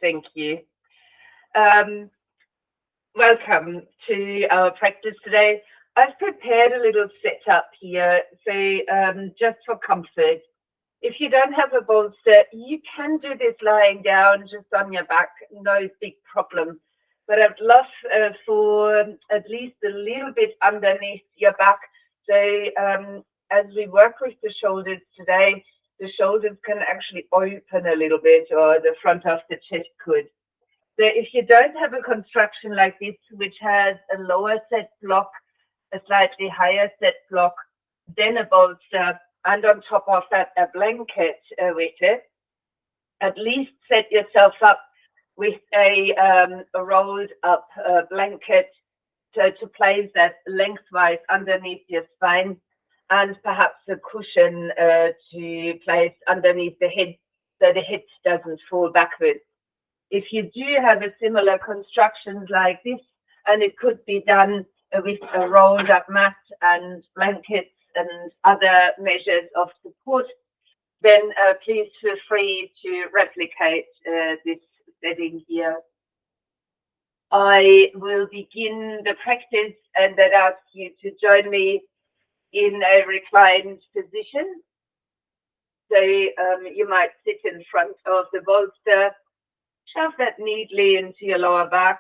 Thank you. Welcome to our practice today. I've prepared a little setup here, so just for comfort. If you don't have a bolster, you can do this lying down just on your back, no big problem. But I'd love for at least a little bit underneath your back. So as we work with the shoulders today, the shoulders can actually open a little bit, or the front of the chest could. So if you don't have a construction like this, which has a lower set block, a slightly higher set block, then a bolster, and on top of that, a blanket with it, at least set yourself up with a rolled up blanket to place that lengthwise underneath your spine, and perhaps a cushion to place underneath the head so the head doesn't fall backwards. If you do have a similar construction like this, and it could be done with a rolled up mat and blankets and other measures of support, then please feel free to replicate this setting here. I will begin the practice and then ask you to join me in a reclined position. So you might sit in front of the bolster, shove that neatly into your lower back,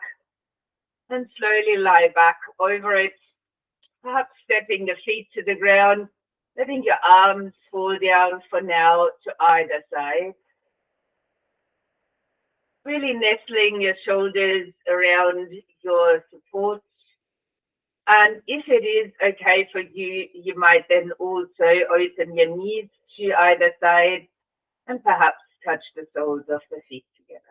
and slowly lie back over it, perhaps stepping the feet to the ground, letting your arms fall down for now to either side. Really nestling your shoulders around your support. And if it is okay for you, you might then also open your knees to either side and perhaps touch the soles of the feet together.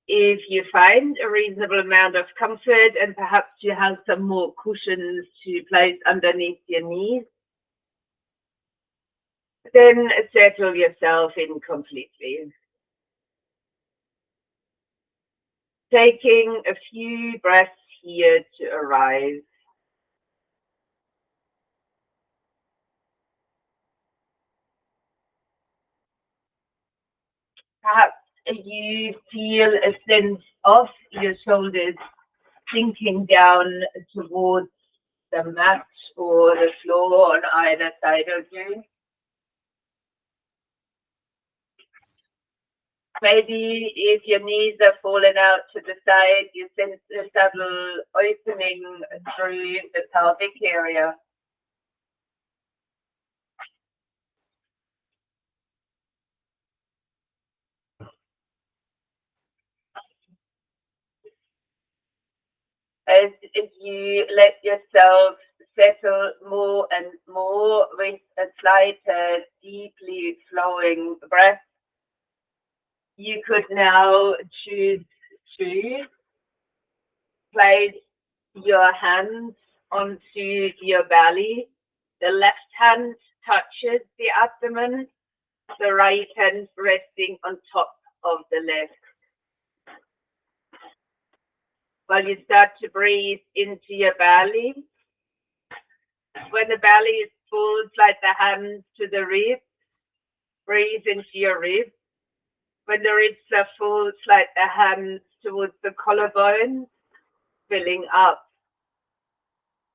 If you find a reasonable amount of comfort and perhaps you have some more cushions to place underneath your knees, then settle yourself in completely. Taking a few breaths here to arrive. Perhaps you feel a sense of your shoulders sinking down towards the mat or the floor on either side of you. Maybe if your knees are falling out to the side, you sense a subtle opening through the pelvic area. As you let yourself settle more and more with a slight, deeply flowing breath, you could now choose to place your hands onto your belly. The left hand touches the abdomen, the right hand resting on top of the left. While you start to breathe into your belly, when the belly is full, slide the hands to the ribs, breathe into your ribs. When the ribs are full, slide the hands towards the collarbone, filling up.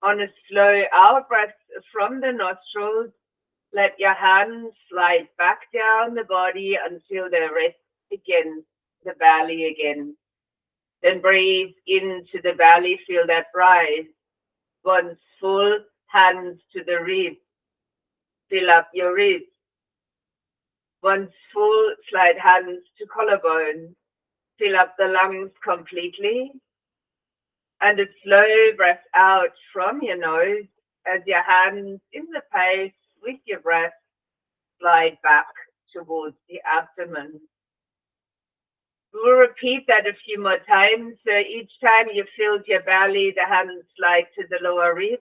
On a slow out breath from the nostrils, let your hands slide back down the body until they rest against the belly again. Then breathe into the belly, feel that rise. Once full, hands to the ribs. Fill up your ribs. Once full, slide hands to collarbone. Fill up the lungs completely. And a slow breath out from your nose as your hands in the pace with your breath slide back towards the abdomen. We'll repeat that a few more times. So each time you filled your belly, the hands slide to the lower ribs.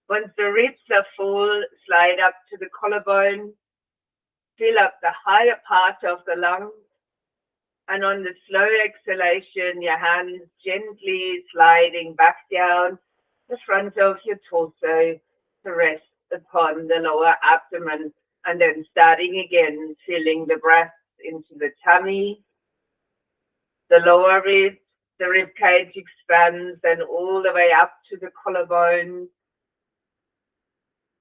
Once the ribs are full, slide up to the collarbone. Fill up the higher part of the lungs. And on the slow exhalation, your hands gently sliding back down the front of your torso to rest upon the lower abdomen. And then starting again, filling the breath into the tummy, the lower ribs, the rib cage expands and all the way up to the collarbone.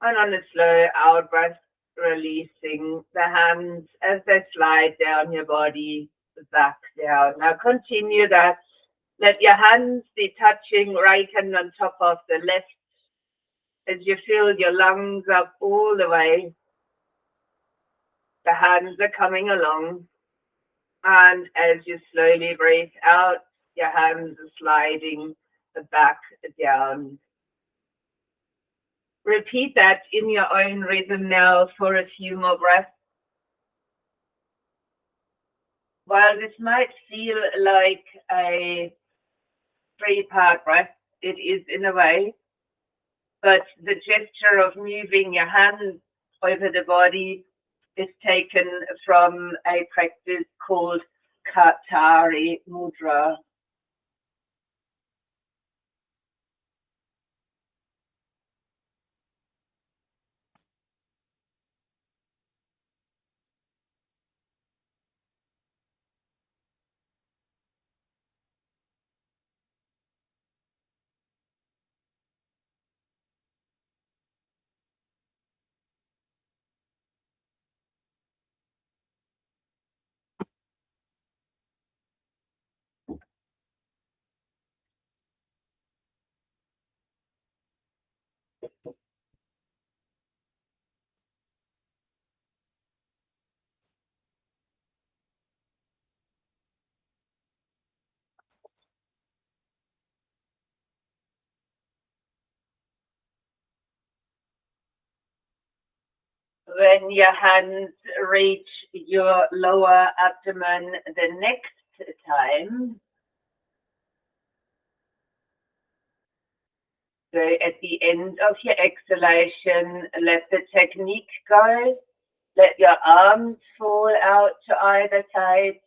And on a slow out breath, releasing the hands as they slide down your body, back down. Now continue that. Let your hands be touching right hand on top of the left as you fill your lungs up all the way. The hands are coming along. And as you slowly breathe out, your hands are sliding back down. Repeat that in your own rhythm now for a few more breaths. While this might feel like a three-part breath, it is in a way, but the gesture of moving your hands over the body is taken from a practice called Kartari Mudra. When your hands reach your lower abdomen the next time, so at the end of your exhalation, let the technique go. Let your arms fall out to either side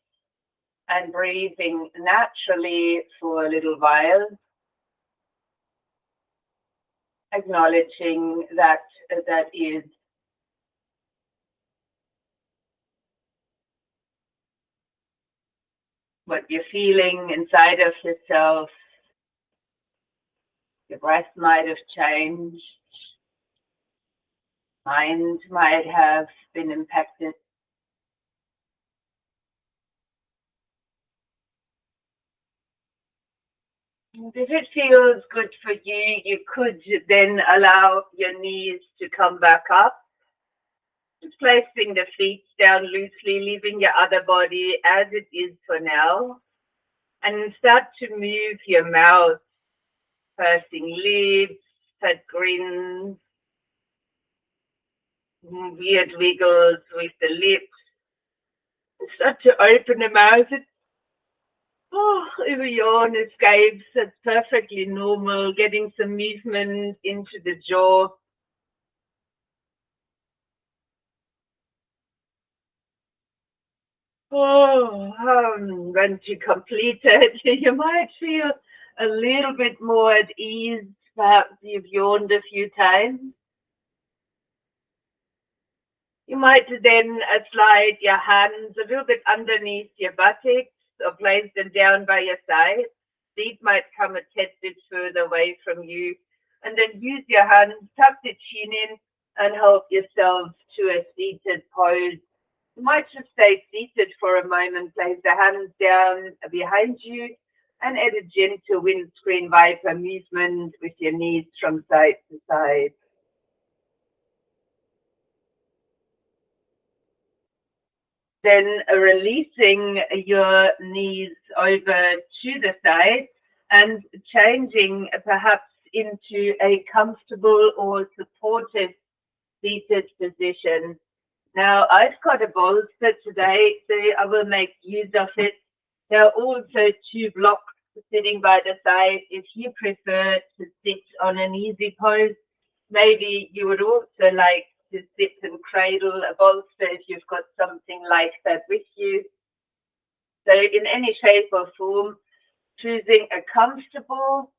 and breathing naturally for a little while, acknowledging that that is what you're feeling inside of yourself. Your breath might have changed. Mind might have been impacted. And if it feels good for you, you could then allow your knees to come back up. Just placing the feet down loosely, leaving your other body as it is for now. And start to move your mouth, pursing lips, that grins, weird wiggles with the lips. Start to open the mouth. If a yawn escapes, that's perfectly normal. Getting some movement into the jaw. Once you complete it, you might feel a little bit more at ease. Perhaps you've yawned a few times. You might then slide your hands a little bit underneath your buttocks or place them down by your side. Feet might come a tad bit further away from you. And then use your hands, tuck the chin in, and help yourself to a seated pose. You might just stay seated for a moment, place the hands down behind you, and add a gentle windscreen wiper movement with your knees from side to side. Then releasing your knees over to the side and changing perhaps into a comfortable or supportive seated position. Now, I've got a bolster today, so I will make use of it. There are also two blocks sitting by the side. If you prefer to sit on an easy pose, maybe you would also like to sit and cradle a bolster if you've got something like that with you. So in any shape or form, choosing a comfortable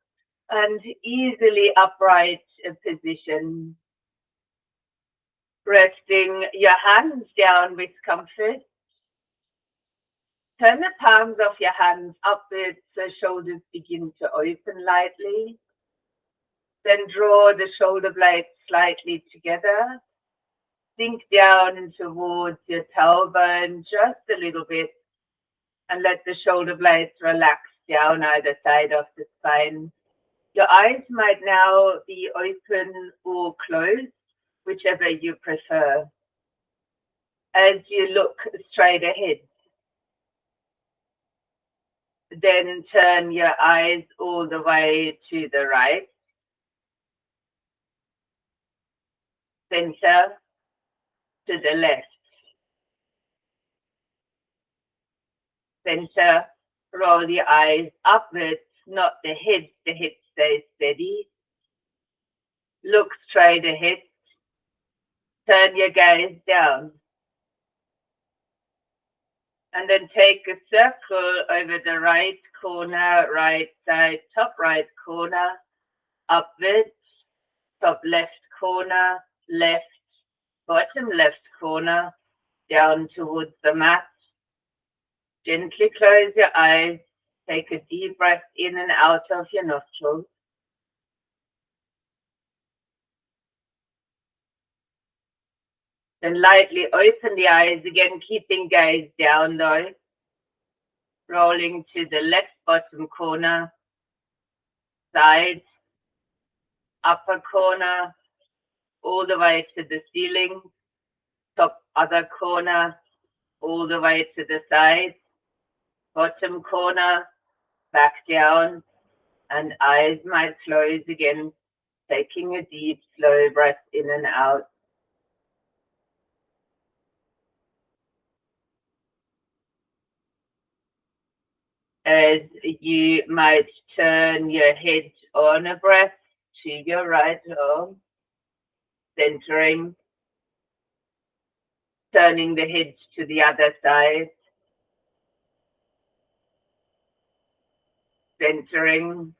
and easily upright position. Resting your hands down with comfort Turn the palms of your hands upwards so shoulders begin to open lightly. Then draw the shoulder blades slightly together. Sink down towards your tailbone just a little bit and let the shoulder blades relax down either side of the spine. Your eyes might now be open or closed, whichever you prefer. As you look straight ahead, then turn your eyes all the way to the right, center, to the left, center, roll your eyes upwards, not the head stays steady. Look straight ahead, turn your gaze down. And then take a circle over the right corner, right side, top right corner, upwards, top left corner, left, bottom left corner, down towards the mat. Gently close your eyes. Take a deep breath in and out of your nostrils. Then lightly open the eyes again, keeping gaze down though. Rolling to the left bottom corner, side, upper corner, all the way to the ceiling, top other corner, all the way to the side, bottom corner, back down, and eyes might close again, taking a deep, slow breath in and out. As you might turn your head on a breath to your right arm, centering, turning the head to the other side, centering,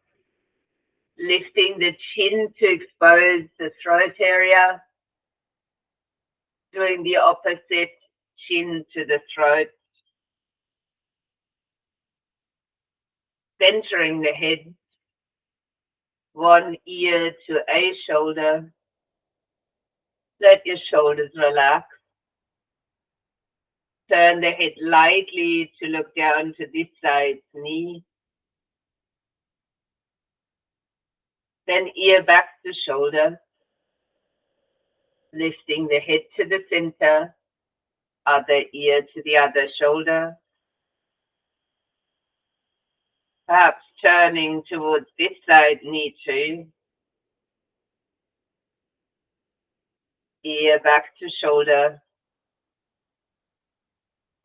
lifting the chin to expose the throat area, doing the opposite, chin to the throat, centering the head, one ear to a shoulder. Let your shoulders relax. Turn the head lightly to look down to this side's knee. Then ear back to shoulder. Lifting the head to the center, other ear to the other shoulder. Perhaps turning towards this side knee too. Ear back to shoulder.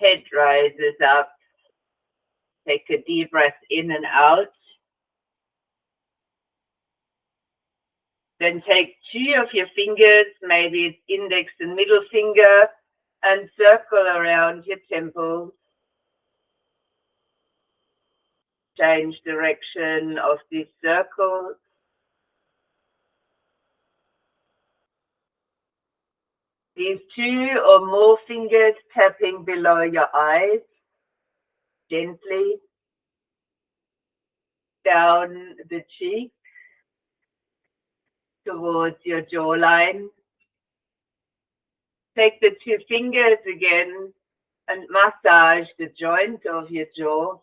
Head rises up. Take a deep breath in and out. Then take two of your fingers, maybe it's index and middle finger, and circle around your temples. Change direction of this circle. These two or more fingers tapping below your eyes, gently down the cheek towards your jawline. Take the two fingers again and massage the joint of your jaw.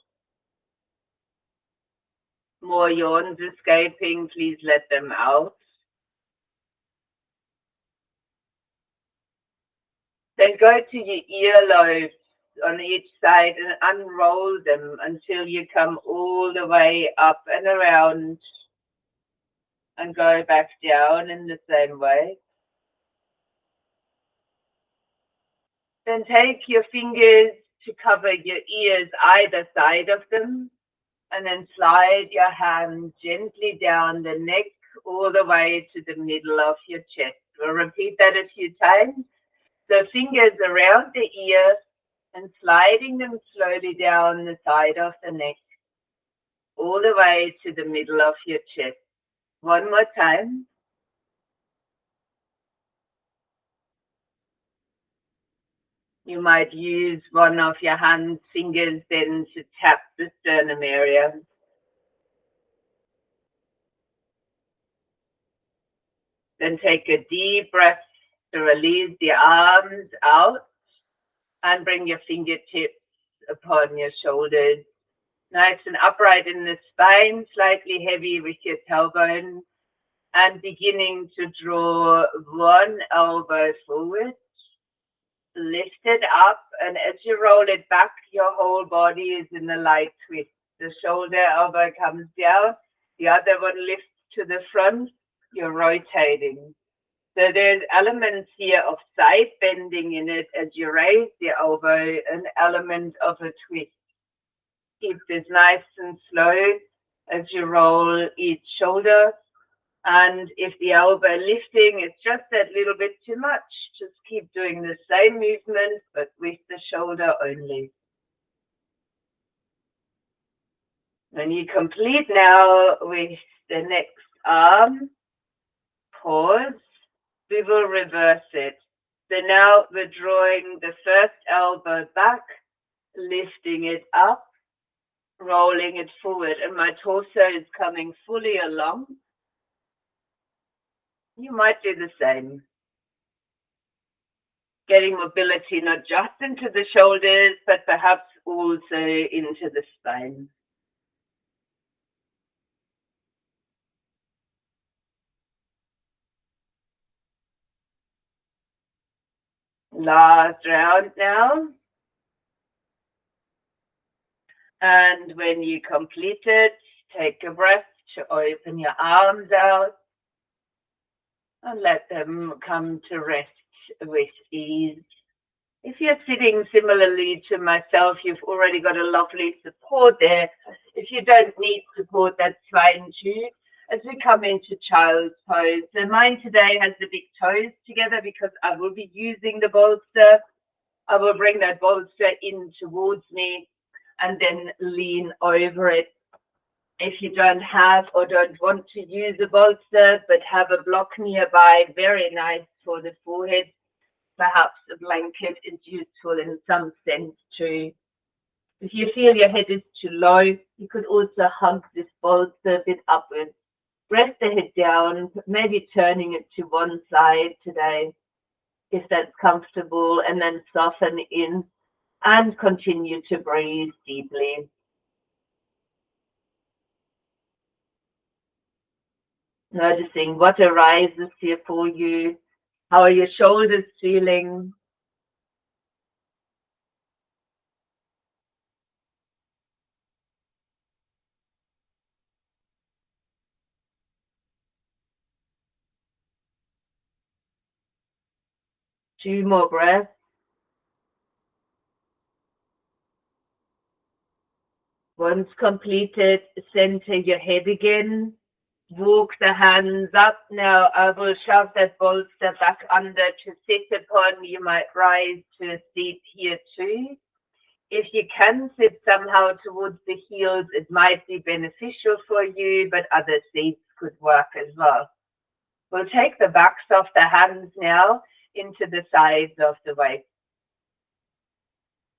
More yawns escaping, please let them out. Then go to your earlobes on each side and unroll them until you come all the way up and around and go back down in the same way. Then take your fingers to cover your ears, either side of them, and then slide your hand gently down the neck all the way to the middle of your chest. We'll repeat that a few times. So fingers around the ear and sliding them slowly down the side of the neck, all the way to the middle of your chest. One more time. You might use one of your hand fingers then to tap the sternum area. Then take a deep breath to release the arms out and bring your fingertips upon your shoulders. Nice and upright in the spine, slightly heavy with your tailbone, and beginning to draw one elbow forward. Lift it up, and as you roll it back, your whole body is in a light twist. The shoulder elbow comes down, the other one lifts to the front, you're rotating. So there's elements here of side bending in it as you raise the elbow, an element of a twist. Keep this nice and slow as you roll each shoulder. And if the elbow lifting is just that little bit too much, just keep doing the same movement, but with the shoulder only. When you complete now with the next arm, pause, we will reverse it. So now we're drawing the first elbow back, lifting it up, rolling it forward, and my torso is coming fully along. You might do the same. Getting mobility not just into the shoulders, but perhaps also into the spine. Last round now. And when you complete it, take a breath to open your arms out and let them come to rest with ease. If you're sitting similarly to myself, you've already got a lovely support there. If you don't need support, that's fine too. As we come into child's pose, so mine today has the big toes together because I will be using the bolster. I will bring that bolster in towards me and then lean over it. If you don't have or don't want to use a bolster but have a block nearby, very nice for the forehead. Perhaps a blanket is useful in some sense too. If you feel your head is too low, you could also hug this bolster a bit upwards. Rest the head down, maybe turning it to one side today, if that's comfortable, and then soften in and continue to breathe deeply. Noticing what arises here for you. How are your shoulders feeling? Two more breaths. Once completed, center your head again. Walk the hands up. Now I will shove that bolster back under to sit upon. You might rise to a seat here too. If you can sit somehow towards the heels, it might be beneficial for you, but other seats could work as well. We'll take the backs of the hands now into the sides of the waist.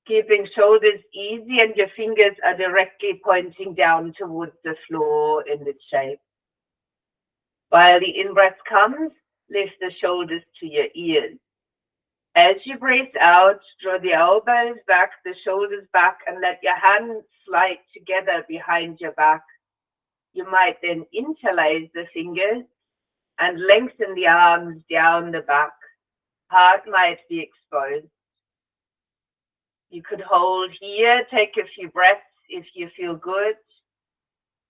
Keeping shoulders easy and your fingers are directly pointing down towards the floor in this shape. While the in-breath comes, lift the shoulders to your ears. As you breathe out, draw the elbows back, the shoulders back, and let your hands slide together behind your back. You might then interlace the fingers and lengthen the arms down the back. Heart might be exposed. You could hold here, take a few breaths if you feel good.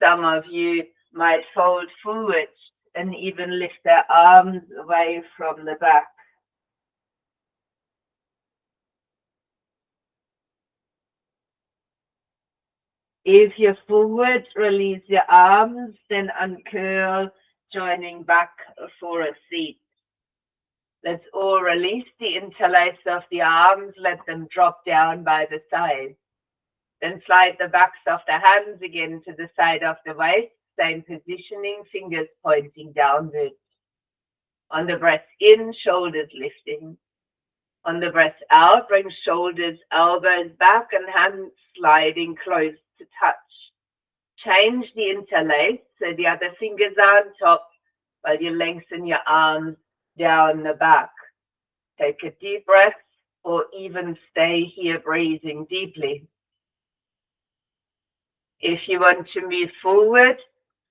Some of you might fold forward and even lift their arms away from the back. If you're forward, release your arms, then uncurl, joining back for a seat. Let's all release the interlace of the arms, let them drop down by the sides. Then slide the backs of the hands again to the side of the waist, same positioning, fingers pointing downwards. On the breath in, shoulders lifting. On the breath out, bring shoulders, elbows back, and hands sliding close to touch. Change the interlace so the other fingers are on top while you lengthen your arms down the back. Take a deep breath or even stay here breathing deeply. If you want to move forward,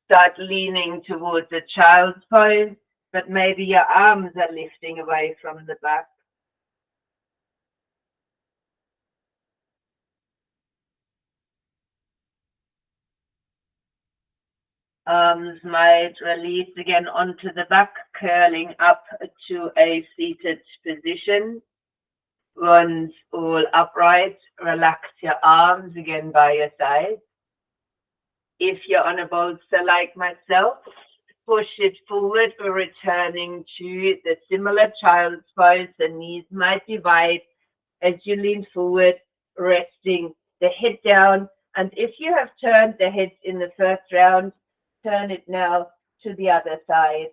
start leaning towards a child's pose, but maybe your arms are lifting away from the back. Arms might release again onto the back, curling up to a seated position. Once all upright, relax your arms again by your side. If you're on a bolster like myself, push it forward. We're returning to the similar child's pose. The knees might divide as you lean forward, resting the head down. And if you have turned the head in the first round, turn it now to the other side.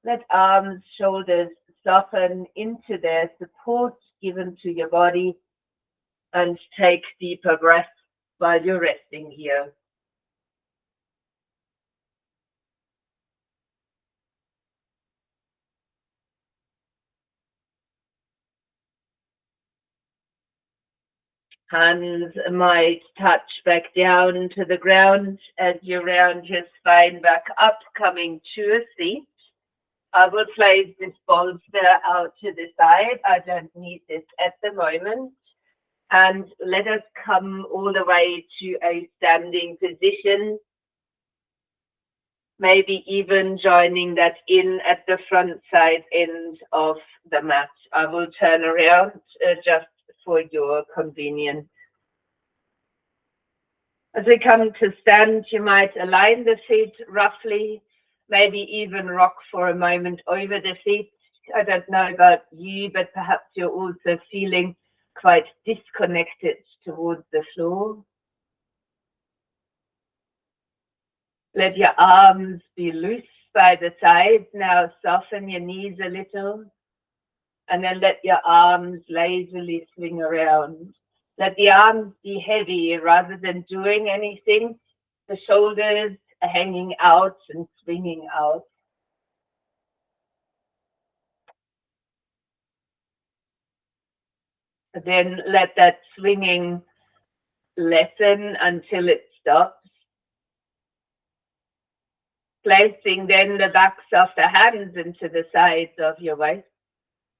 Let arms, shoulders soften into their support given to your body, and take deeper breaths while you're resting here. Hands might touch back down to the ground as you round your spine back up, coming to a seat. I will place this bolster out to the side. I don't need this at the moment. And let us come all the way to a standing position. Maybe even joining that in at the front side end of the mat. I will turn around just for your convenience. As we come to stand, you might align the feet roughly, maybe even rock for a moment over the feet. I don't know about you, but perhaps you're also feeling quite disconnected towards the floor. Let your arms be loose by the sides. Now soften your knees a little. And then let your arms lazily swing around. Let the arms be heavy rather than doing anything. The shoulders are hanging out and swinging out. Then let that swinging lessen until it stops. Placing then the backs of the hands into the sides of your waist.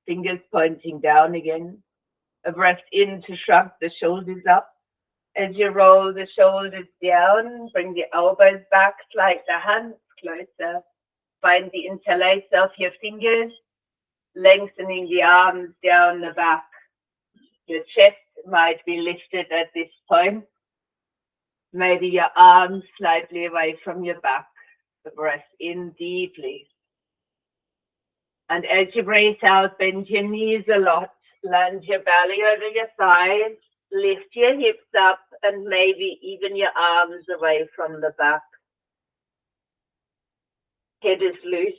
Fingers pointing down again. A breath in to shrug the shoulders up. As you roll the shoulders down, bring the elbows back, slide the hands closer. Find the interlace of your fingers, lengthening the arms down the back. Your chest might be lifted at this point. Maybe your arms slightly away from your back. The breath in deeply. And as you breathe out, bend your knees a lot. Land your belly over your thighs. Lift your hips up and maybe even your arms away from the back. Head is loose.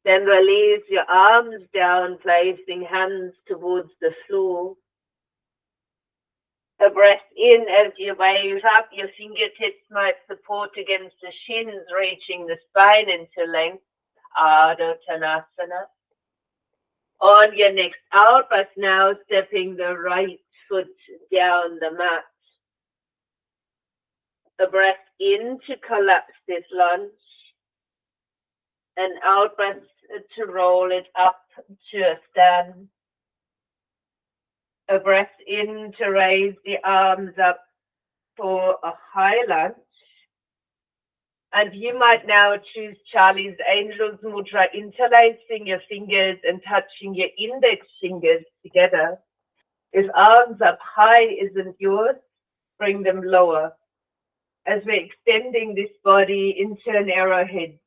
Then release your arms down, placing hands towards the floor. A breath in as you wave up. Your fingertips might support against the shins, reaching the spine into length. Ardha Uttanasana. On your next out, but now stepping the right foot down the mat. A breath in to collapse this lunge. An out breath to roll it up to a stand. A breath in to raise the arms up for a high lunge. And you might now choose Charlie's Angels Mudra, interlacing your fingers and touching your index fingers together. If arms up high isn't yours, bring them lower. As we're extending this body into an arrowhead,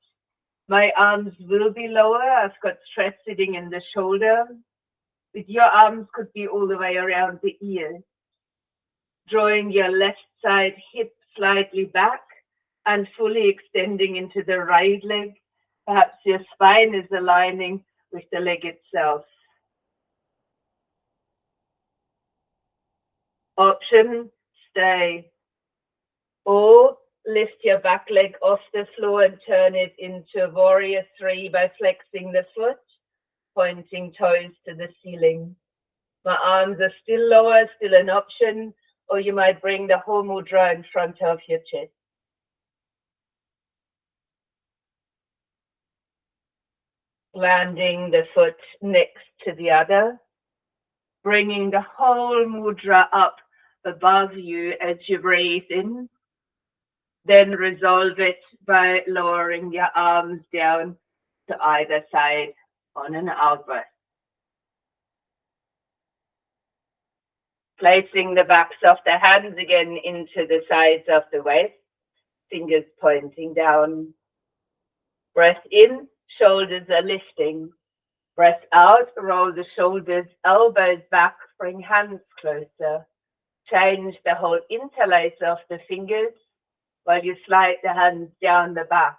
my arms will be lower. I've got stress sitting in the shoulder. But your arms could be all the way around the ears. Drawing your left side hip slightly back and fully extending into the right leg. Perhaps your spine is aligning with the leg itself. Option, stay. Or lift your back leg off the floor and turn it into warrior 3 by flexing the foot, pointing toes to the ceiling. My arms are still lower, still an option, or you might bring the whole mudra in front of your chest. Landing the foot next to the other, bringing the whole mudra up above you as you breathe in. Then resolve it by lowering your arms down to either side on an out breath. Placing the backs of the hands again into the sides of the waist, fingers pointing down. Breath in, shoulders are lifting. Breath out, roll the shoulders, elbows back, bring hands closer. Change the whole interlace of the fingers while you slide the hands down the back.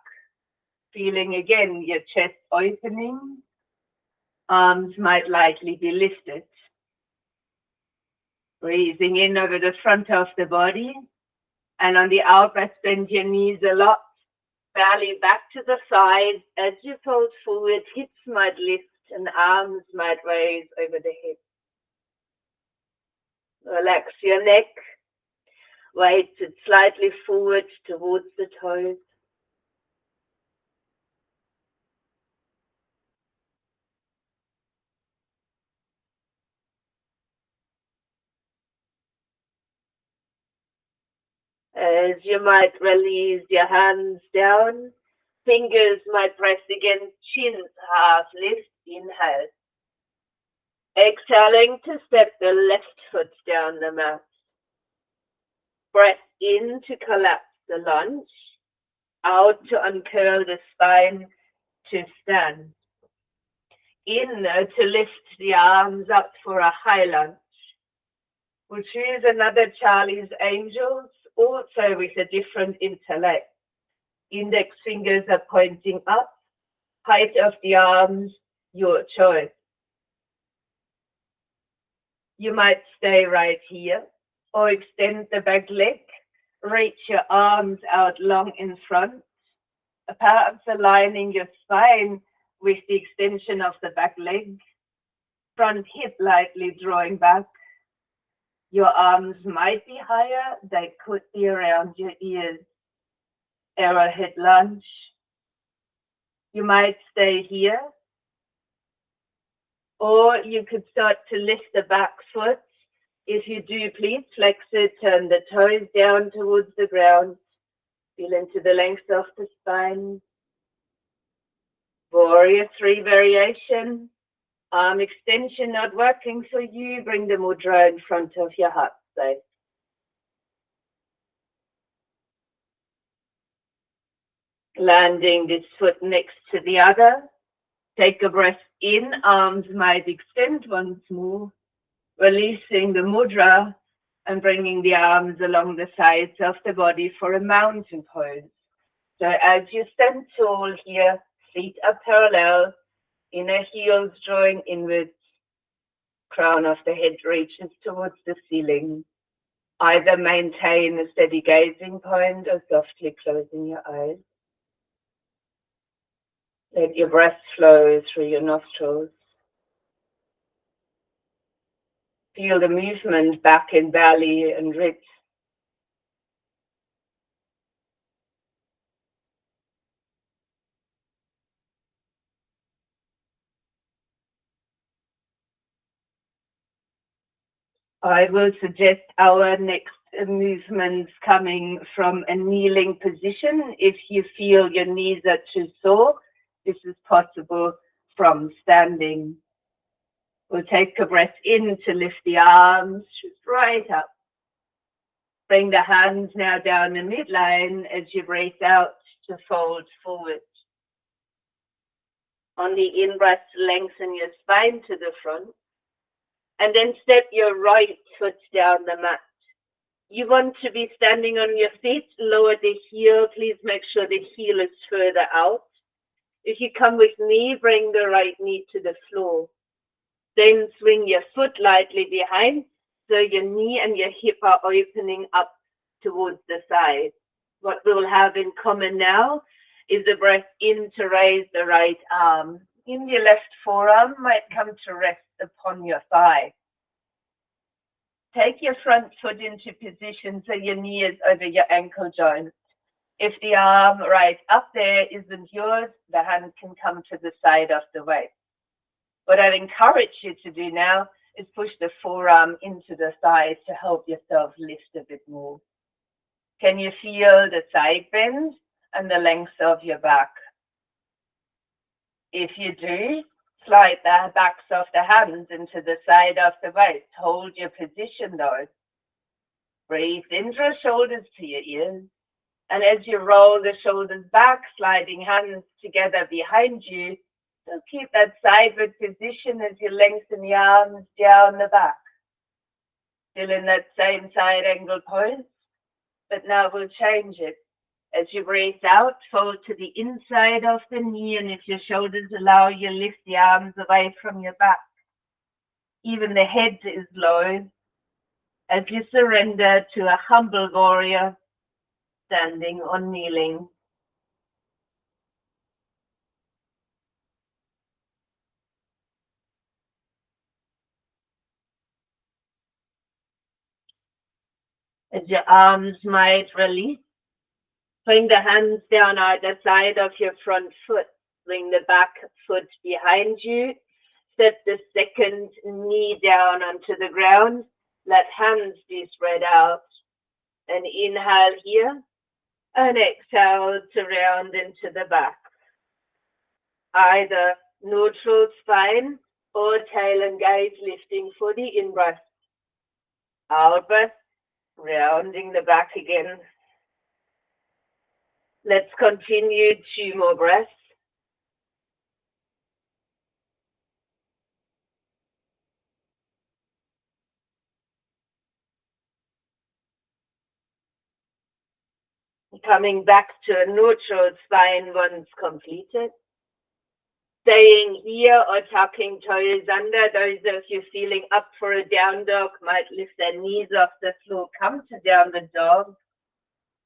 Feeling again your chest opening. Arms might likely be lifted. Breathing in over the front of the body. And on the out breath, bend your knees a lot. Belly back to the side. As you fold forward, hips might lift and arms might raise over the head. Relax your neck. Weight it slightly forward towards the toes. As you might release your hands down, fingers might press against chin, half lift, inhale. Exhaling to step the left foot down the mat. Breath in to collapse the lunge, out to uncurl the spine to stand. In to lift the arms up for a high lunge. We'll choose another Charlie's Angels, also with a different interlace. Index fingers are pointing up, height of the arms, your choice. You might stay right here or extend the back leg, reach your arms out long in front, perhaps aligning your spine with the extension of the back leg, front hip lightly drawing back. Your arms might be higher, they could be around your ears. Arrowhead lunge. You might stay here, or you could start to lift the back foot. If you do, please flex it, turn the toes down towards the ground. Feel into the length of the spine. Warrior 3 variation. Arm extension not working for you. Bring the mudra in front of your heart space. Landing this foot next to the other. Take a breath in. Arms might extend once more. Releasing the mudra and bringing the arms along the sides of the body for a mountain pose. So as you stand tall here, feet are parallel, inner heels drawing inwards, crown of the head reaches towards the ceiling. Either maintain a steady gazing point or softly closing your eyes. Let your breath flow through your nostrils. Feel the movement back in belly and ribs. I will suggest our next movements coming from a kneeling position. If you feel your knees are too sore, this is possible from standing. We'll take a breath in to lift the arms just right up. Bring the hands now down the midline as you breathe out to fold forward. On the in-breath, lengthen your spine to the front. And then step your right foot down the mat. You want to be standing on your feet, lower the heel. Please make sure the heel is further out. If you come with me, bring the right knee to the floor. Then swing your foot lightly behind, so your knee and your hip are opening up towards the side. What we'll have in common now is a breath in to raise the right arm. In your left forearm might come to rest upon your thigh. Take your front foot into position so your knee is over your ankle joint. If the arm right up there isn't yours, the hand can come to the side of the waist. What I'd encourage you to do now is push the forearm into the thigh to help yourself lift a bit more. Can you feel the side bend and the length of your back? If you do, slide the backs of the hands into the side of the waist. Hold your position though. Breathe in, draw shoulders to your ears. And as you roll the shoulders back, sliding hands together behind you, so keep that sideward position as you lengthen the arms down the back. Still in that same side angle pose, but now we'll change it. As you breathe out, fold to the inside of the knee, and if your shoulders allow you, lift the arms away from your back. Even the head is low as you surrender to a humble warrior, standing or kneeling. As your arms might release, bring the hands down either side of your front foot. Bring the back foot behind you. Step the second knee down onto the ground. Let hands be spread out. And inhale here. And exhale to round into the back. Either neutral spine or tail and gaze lifting for the in-breath. Out-breath, rounding the back again. Let's continue 2 more breaths. Coming back to a neutral spine once completed. Staying here or tucking toes under. Those of you feeling up for a down dog might lift their knees off the floor. Come to down the dog.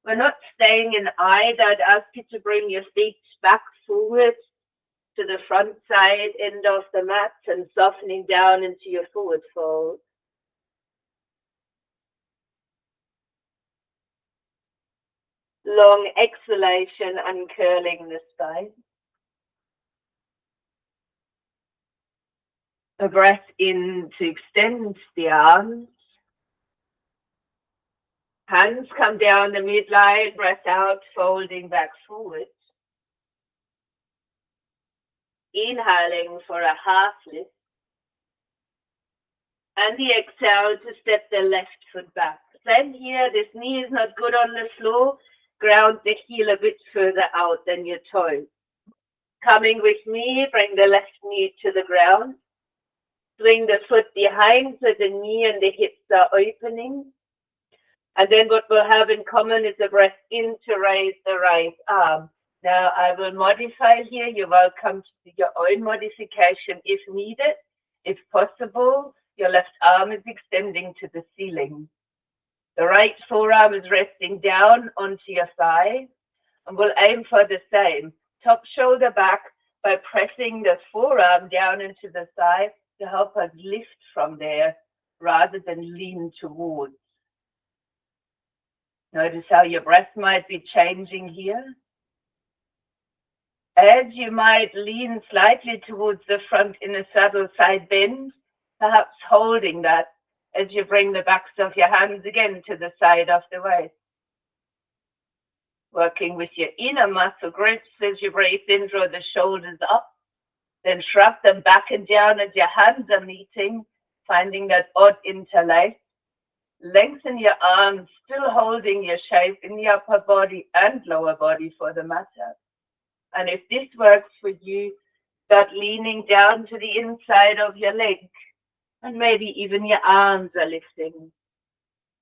We're not staying in either. I'd ask you to bring your feet back forward to the front side end of the mat and softening down into your forward fold. Long exhalation, uncurling the spine. A breath in to extend the arms. Hands come down the midline, breath out, folding back forward. Inhaling for a half lift. And the exhale to step the left foot back. Same here, this knee is not good on the floor. Ground the heel a bit further out than your toes. Coming with me, bring the left knee to the ground. Swing the foot behind so the knee and the hips are opening. And then what we'll have in common is a breath in to raise the right arm. Now I will modify here. You're welcome to do your own modification if needed. If possible, your left arm is extending to the ceiling. The right forearm is resting down onto your thigh. And we'll aim for the same. Top shoulder back by pressing the forearm down into the thigh to help us lift from there rather than lean towards. Notice how your breath might be changing here. As you might lean slightly towards the front in a subtle side bend, perhaps holding that as you bring the backs of your hands again to the side of the waist. Working with your inner muscle grips as you breathe in, draw the shoulders up, then shrug them back and down as your hands are meeting, finding that odd interlace. Lengthen your arms, still holding your shape in the upper body and lower body for the matter. And if this works for you, start leaning down to the inside of your leg, and maybe even your arms are lifting.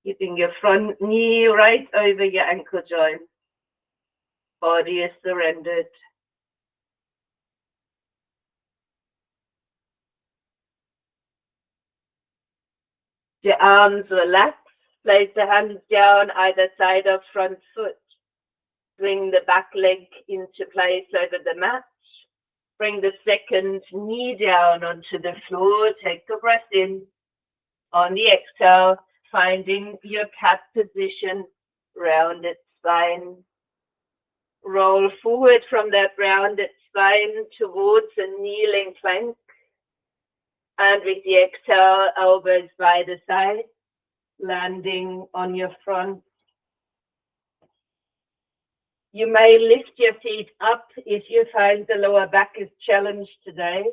Keeping your front knee right over your ankle joint. Body is surrendered. The arms relax. Place the hands down either side of front foot. Bring the back leg into place over the mat. Bring the second knee down onto the floor. Take a breath in. On the exhale, finding your cat position, rounded spine. Roll forward from that rounded spine towards a kneeling plank. And with the exhale, elbows by the side, landing on your front. You may lift your feet up if you find the lower back is challenged today.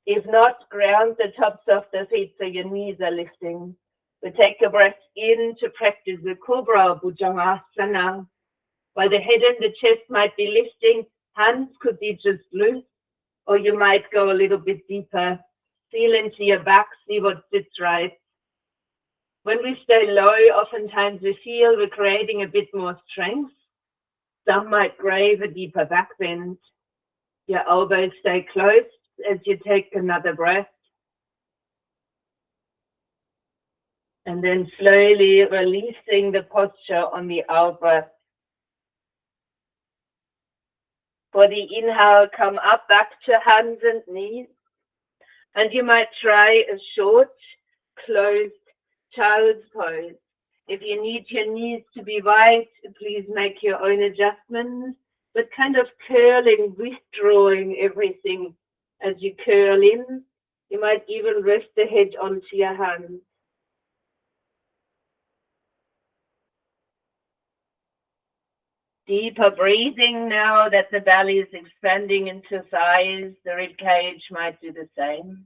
If not, ground the tops of the feet so your knees are lifting. We take a breath in to practice the Cobra or Bhujangasana. While the head and the chest might be lifting, hands could be just loose, or you might go a little bit deeper. Feel into your back, see what sits right. When we stay low, oftentimes we feel we're creating a bit more strength. Some might crave a deeper back bend. Your elbows stay closed as you take another breath. And then slowly releasing the posture on the out breath. For the inhale, come up back to hands and knees. And you might try a short, closed child's pose. If you need your knees to be wide, please make your own adjustments, but kind of curling, withdrawing everything as you curl in. You might even rest the head onto your hands. Deeper breathing now that the belly is expanding into thighs. The rib cage might do the same.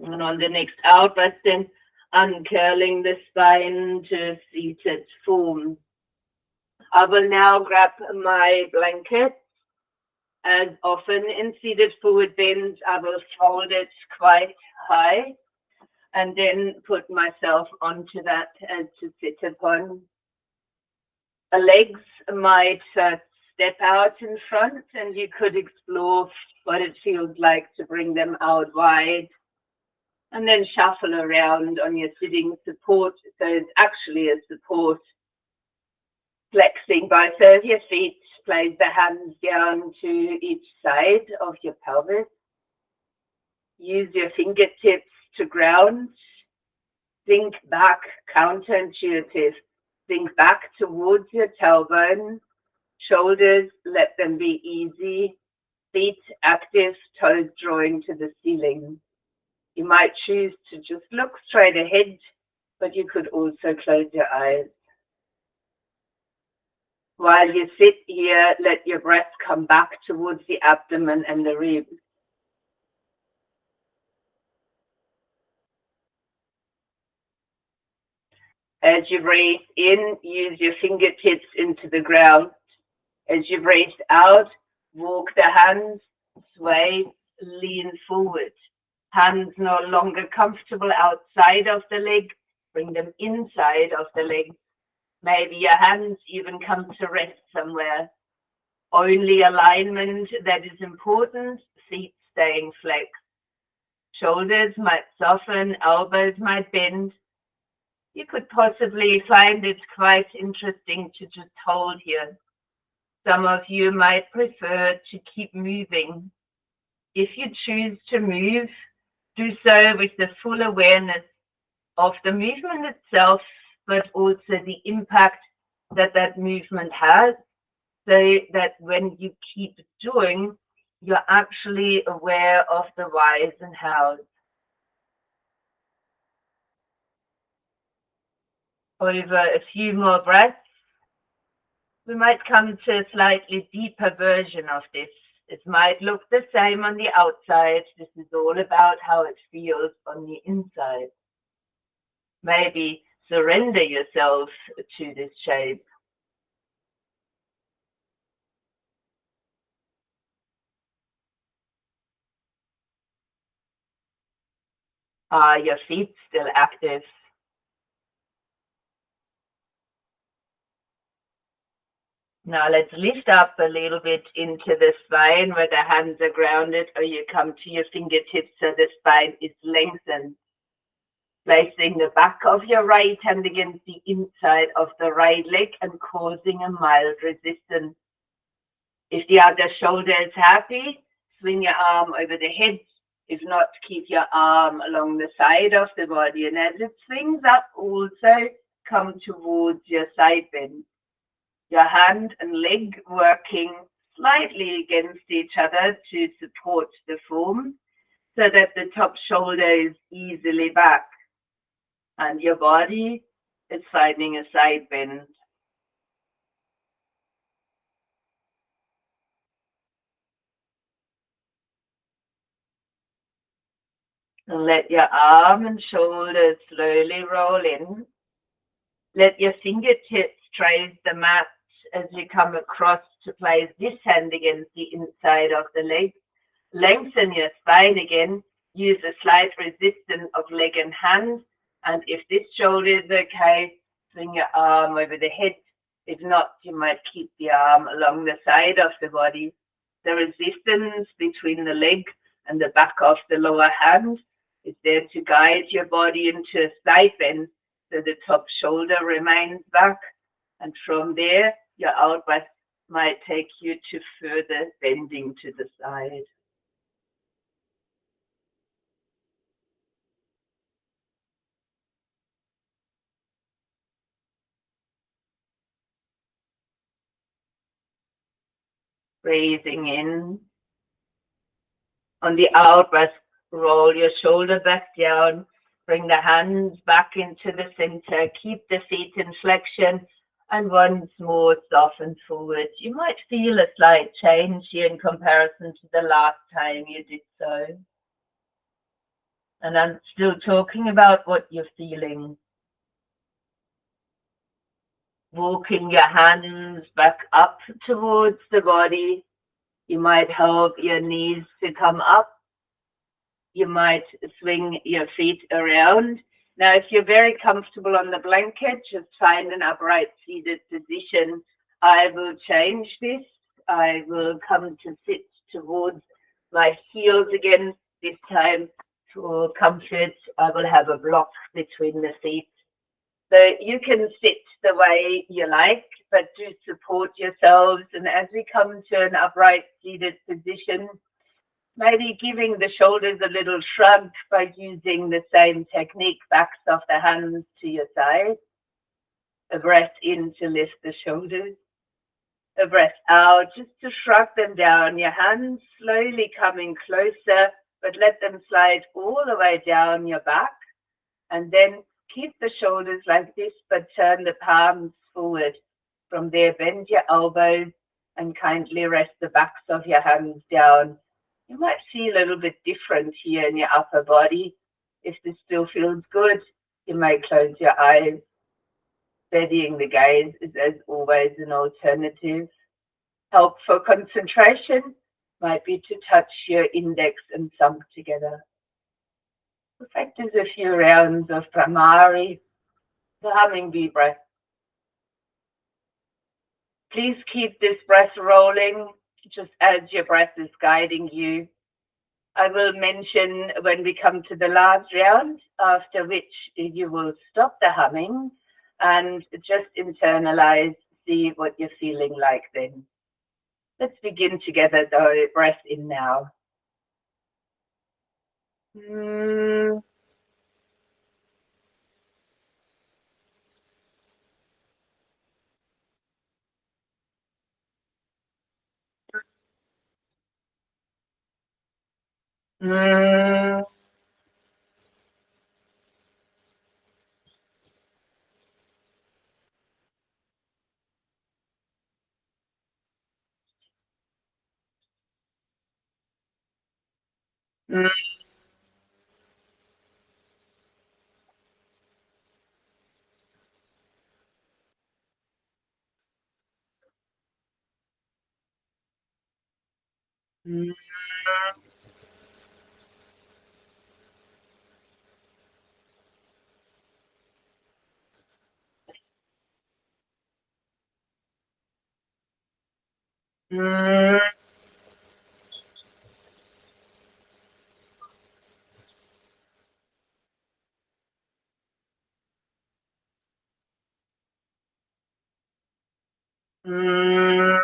And on the next out breath, then uncurling the spine to seated form. I will now grab my blanket. As often in seated forward bend, I will fold it quite high and then put myself onto that as to sit upon. The legs might step out in front, and you could explore what it feels like to bring them out wide. And then shuffle around on your sitting support. So it's actually a support. Flexing both of your feet, place the hands down to each side of your pelvis. Use your fingertips to ground. Sink back, counterintuitive. Sink back towards your tailbone. Shoulders, let them be easy. Feet active, toes drawing to the ceiling. You might choose to just look straight ahead, but you could also close your eyes. While you sit here, let your breath come back towards the abdomen and the ribs. As you breathe in, use your fingertips into the ground. As you breathe out, walk the hands, sway, lean forward. Hands no longer comfortable outside of the leg, bring them inside of the leg. Maybe your hands even come to rest somewhere. Only alignment that is important, feet staying flexed. Shoulders might soften, elbows might bend. You could possibly find it quite interesting to just hold here. Some of you might prefer to keep moving. If you choose to move, do so with the full awareness of the movement itself, but also the impact that that movement has, so that when you keep doing, you're actually aware of the whys and hows. Over a few more breaths, we might come to a slightly deeper version of this. It might look the same on the outside. This is all about how it feels on the inside. Maybe surrender yourself to this shape. Are your feet still active? Now let's lift up a little bit into the spine where the hands are grounded, or you come to your fingertips so the spine is lengthened. Placing the back of your right hand against the inside of the right leg and causing a mild resistance. If the other shoulder is happy, swing your arm over the head. If not, keep your arm along the side of the body. And as it swings up, also come towards your side bend. Your hand and leg working slightly against each other to support the form so that the top shoulder is easily back. And your body is finding a side bend. And let your arm and shoulders slowly roll in. Let your fingertips trace the mat as you come across to place this hand against the inside of the leg. Lengthen your spine again. Use a slight resistance of leg and hand. And if this shoulder is okay, swing your arm over the head. If not, you might keep the arm along the side of the body. The resistance between the leg and the back of the lower hand is there to guide your body into a side bend so the top shoulder remains back. And from there, your out breath might take you to further bending to the side. Breathing in. On the out breath, roll your shoulder back down. Bring the hands back into the center. Keep the feet in flexion. And once more, soften forward. You might feel a slight change here in comparison to the last time you did so. And I'm still talking about what you're feeling. Walking your hands back up towards the body. You might help your knees to come up. You might swing your feet around. Now, if you're very comfortable on the blanket, just find an upright seated position. I will change this. I will come to sit towards my heels again. This time, for comfort, I will have a block between the feet. So you can sit the way you like, but do support yourselves. And as we come to an upright seated position, maybe giving the shoulders a little shrug by using the same technique, backs of the hands to your side. A breath in to lift the shoulders. A breath out just to shrug them down. Your hands slowly coming closer, but let them slide all the way down your back. And then keep the shoulders like this, but turn the palms forward. From there, bend your elbows and kindly rest the backs of your hands down. You might feel a little bit different here in your upper body. If this still feels good, you may close your eyes. Steadying the gaze is, as always, an alternative. Help for concentration might be to touch your index and thumb together. Practice a few rounds of Pramari, the humming bee breath. Please keep this breath rolling just as your breath is guiding you. I will mention when we come to the last round, after which you will stop the humming and just internalize, see what you're feeling like then. Let's begin together though. Breath in now. Mm. Mm.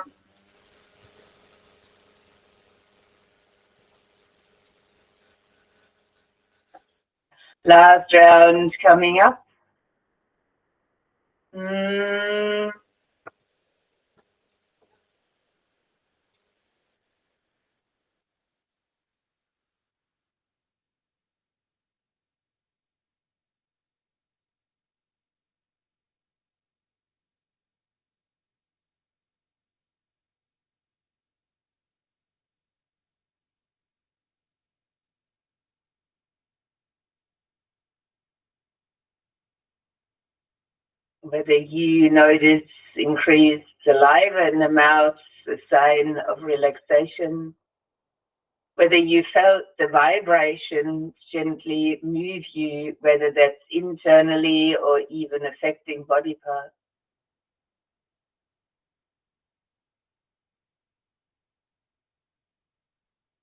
Last round coming up. Mm. Whether you notice increased saliva in the mouth, a sign of relaxation. Whether you felt the vibrations gently move you, whether that's internally or even affecting body parts.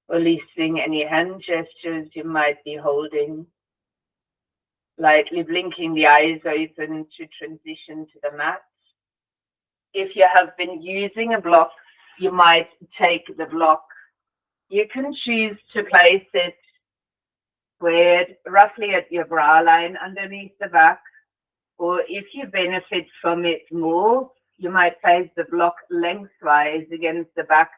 Releasing any hand gestures you might be holding. Lightly blinking the eyes open to transition to the mat. If you have been using a block, you might take the block. You can choose to place it squared roughly at your brow line underneath the back, or if you benefit from it more, you might place the block lengthwise against the back,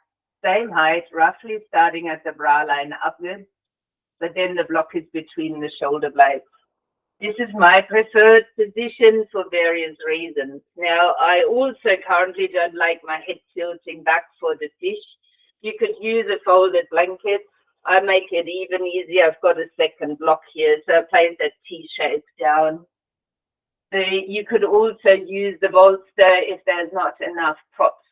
same height, roughly starting at the brow line upwards, but then the block is between the shoulder blades. This is my preferred position for various reasons. Now, I also currently don't like my head tilting back for the fish. You could use a folded blanket. I make it even easier. I've got a second block here, so I place that T-shape down. You could also use the bolster if there's not enough props.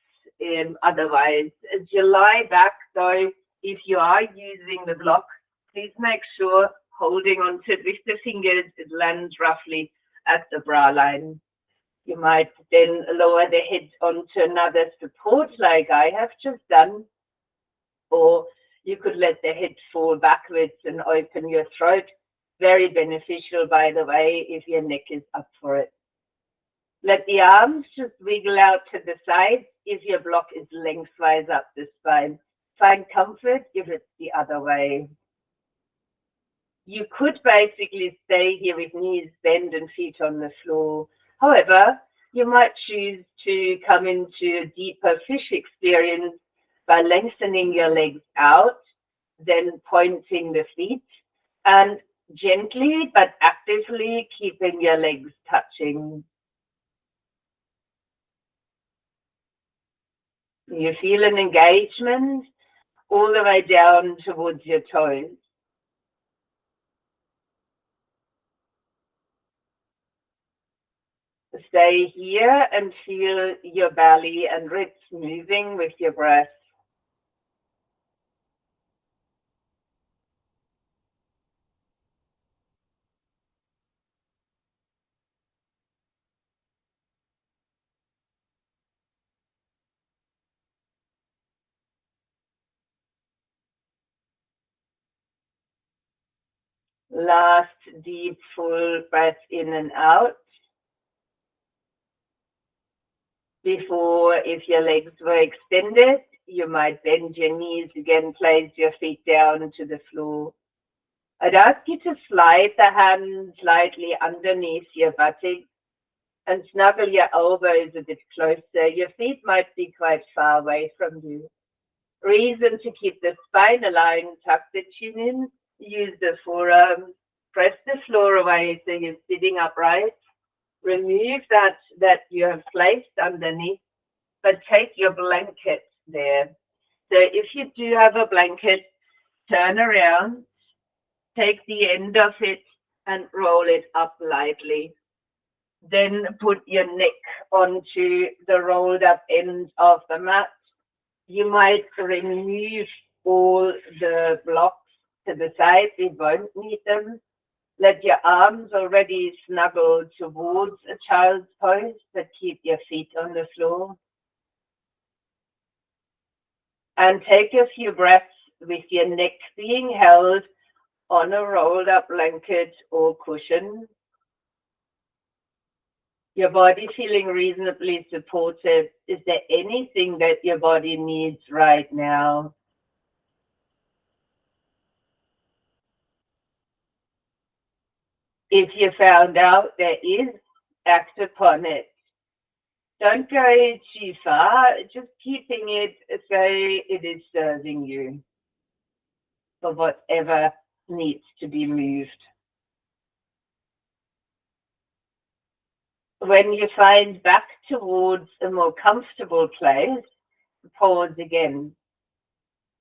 Otherwise, as you lie back, though, if you are using the block, please make sure holding onto it with the fingers, it lands roughly at the brow line. You might then lower the head onto another support like I have just done, or you could let the head fall backwards and open your throat. Very beneficial, by the way, if your neck is up for it. Let the arms just wiggle out to the side if your block is lengthwise up the spine. Find comfort if it's the other way. You could basically stay here with knees bent and feet on the floor. However, you might choose to come into a deeper fish experience by lengthening your legs out, then pointing the feet, and gently but actively keeping your legs touching. You feel an engagement all the way down towards your toes. Stay here and feel your belly and ribs moving with your breath. Last deep, full breath in and out. Before, if your legs were extended, you might bend your knees again, place your feet down to the floor. I'd ask you to slide the hands lightly underneath your buttocks and snuggle your elbows a bit closer. Your feet might be quite far away from you. Reason to keep the spine aligned, tuck the chin in, use the forearms, press the floor away so you're sitting upright. Remove that you have placed underneath, but take your blanket there. So if you do have a blanket, turn around, take the end of it and roll it up lightly. Then put your neck onto the rolled up end of the mat. You might remove all the blocks to the side. We won't need them. Let your arms already snuggle towards a child's pose, but keep your feet on the floor. And take a few breaths with your neck being held on a rolled up blanket or cushion. Your body feeling reasonably supported. Is there anything that your body needs right now? If you found out there is, act upon it. Don't go too far, just keeping it so it is serving you for whatever needs to be moved. When you find back towards a more comfortable place, pause again.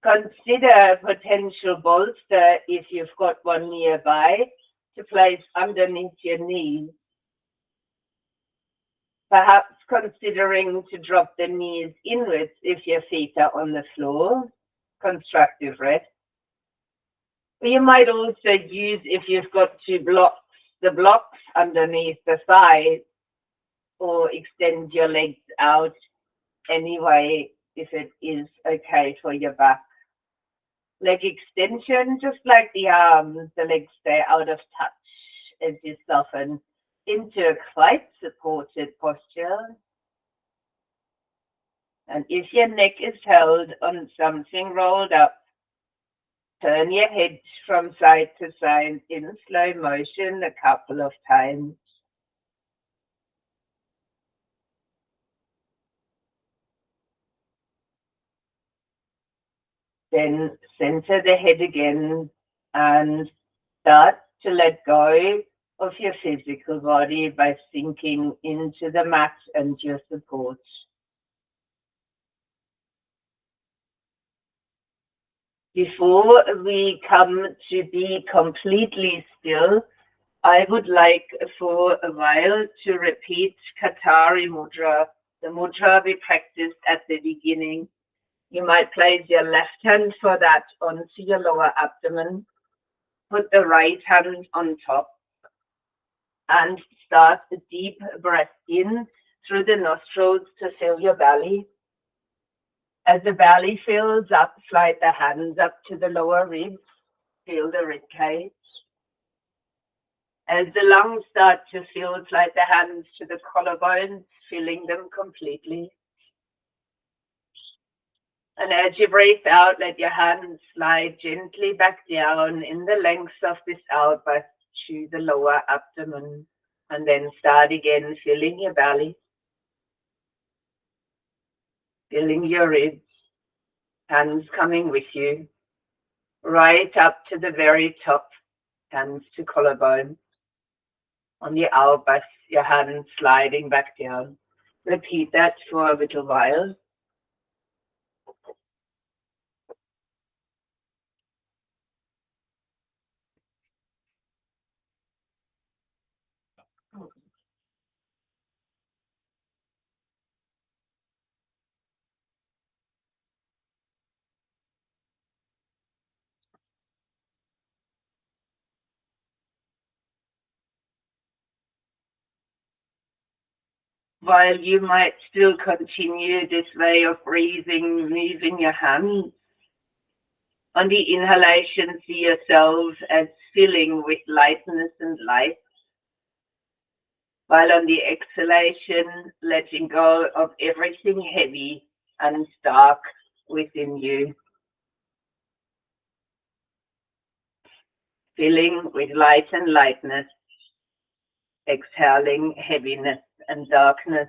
Consider a potential bolster, if you've got one nearby, to place underneath your knees. Perhaps considering to drop the knees inwards if your feet are on the floor, constructive rest. But you might also use, if you've got two blocks, the blocks underneath the thighs, or extend your legs out anyway, if it is okay for your back. Leg extension, just like the arms, the legs stay out of touch as you soften into a quite supported posture. And if your neck is held on something rolled up, turn your head from side to side in slow motion a couple of times. Then center the head again and start to let go of your physical body by sinking into the mat and your support. Before we come to be completely still, I would like for a while to repeat Kartari Mudra, the mudra we practiced at the beginning. You might place your left hand for that onto your lower abdomen, put the right hand on top, and start a deep breath in through the nostrils to fill your belly. As the belly fills up, slide the hands up to the lower ribs, feel the rib cage. As the lungs start to fill, slide the hands to the collarbones, filling them completely. And as you breathe out, let your hands slide gently back down in the length of this outburst to the lower abdomen. And then start again, filling your belly, filling your ribs, hands coming with you, right up to the very top, hands to collarbone. On the outburst, your hands sliding back down. Repeat that for a little while. While you might still continue this way of breathing, moving your hands. On the inhalation, see yourself as filling with lightness and light. While on the exhalation, letting go of everything heavy and dark within you. Filling with light and lightness. Exhaling heaviness and darkness.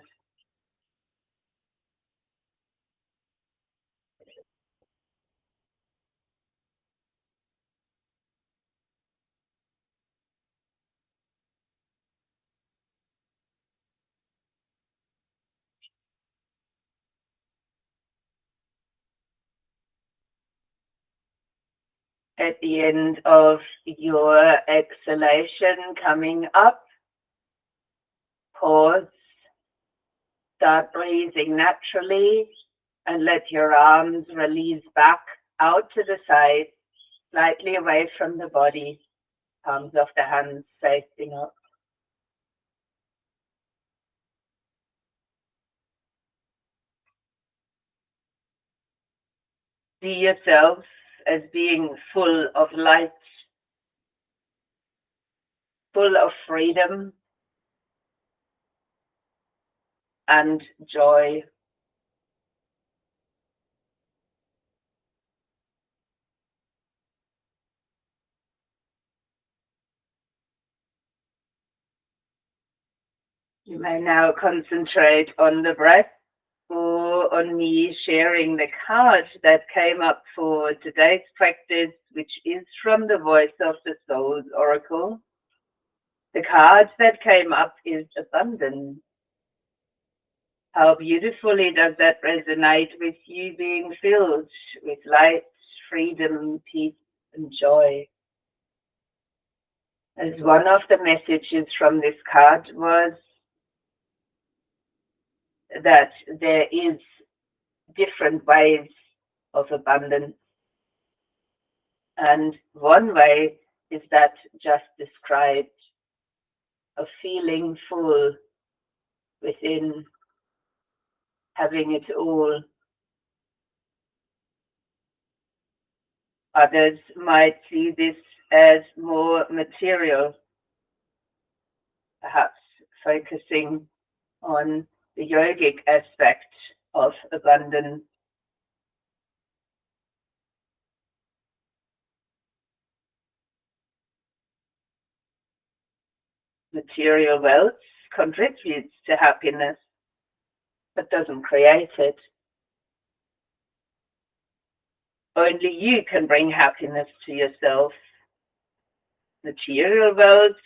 At the end of your exhalation, coming up, pause, start breathing naturally, and let your arms release back out to the side, slightly away from the body, palms of the hands facing up. See yourself as being full of light, full of freedom and joy. You may now concentrate on the breath or on me sharing the card that came up for today's practice, which is from the Voice of the Soul's Oracle. The card that came up is abundance. How beautifully does that resonate with you being filled with light, freedom, peace, and joy? As one of the messages from this card was that there is different ways of abundance. And one way is that just described, of feeling full within, having it all. Others might see this as more material, perhaps focusing on the yogic aspect of abundance. Material wealth contributes to happiness, but doesn't create it. Only you can bring happiness to yourself. Material wealth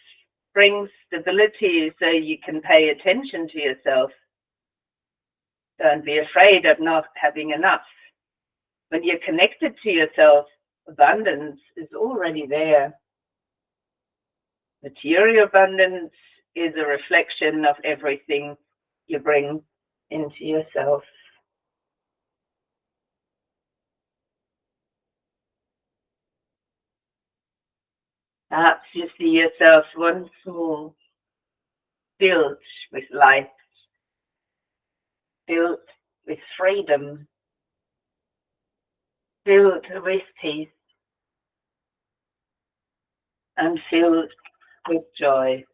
brings stability so you can pay attention to yourself. Don't be afraid of not having enough. When you're connected to yourself, abundance is already there. Material abundance is a reflection of everything you bring into yourself. Perhaps you see yourself once more filled with light, filled with freedom, filled with peace, and filled with joy.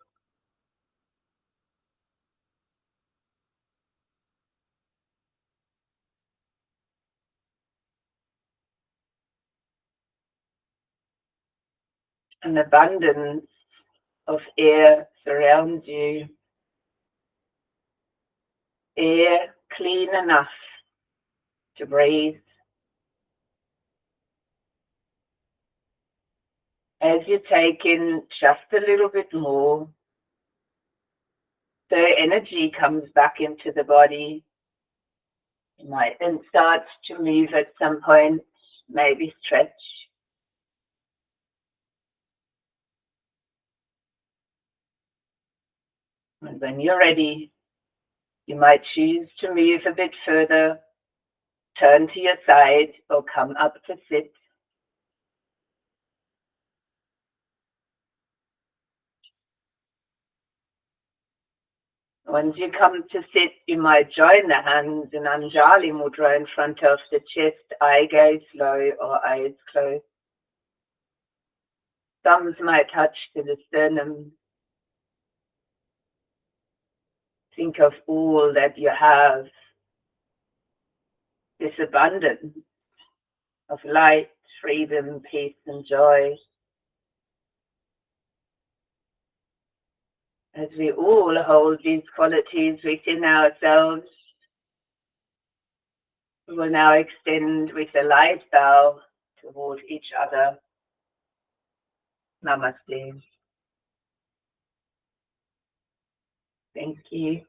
An abundance of air surrounds you, air clean enough to breathe. As you take in just a little bit more, the energy comes back into the body. You might then start to move at some point, maybe stretch. And when you're ready, you might choose to move a bit further, turn to your side, or come up to sit. Once you come to sit, you might join the hands in Anjali Mudra in front of the chest, eye gaze low or eyes closed. Thumbs might touch to the sternum. Think of all that you have, this abundance of light, freedom, peace, and joy. As we all hold these qualities within ourselves, we will now extend with a light bow toward each other. Namaste. Thank you.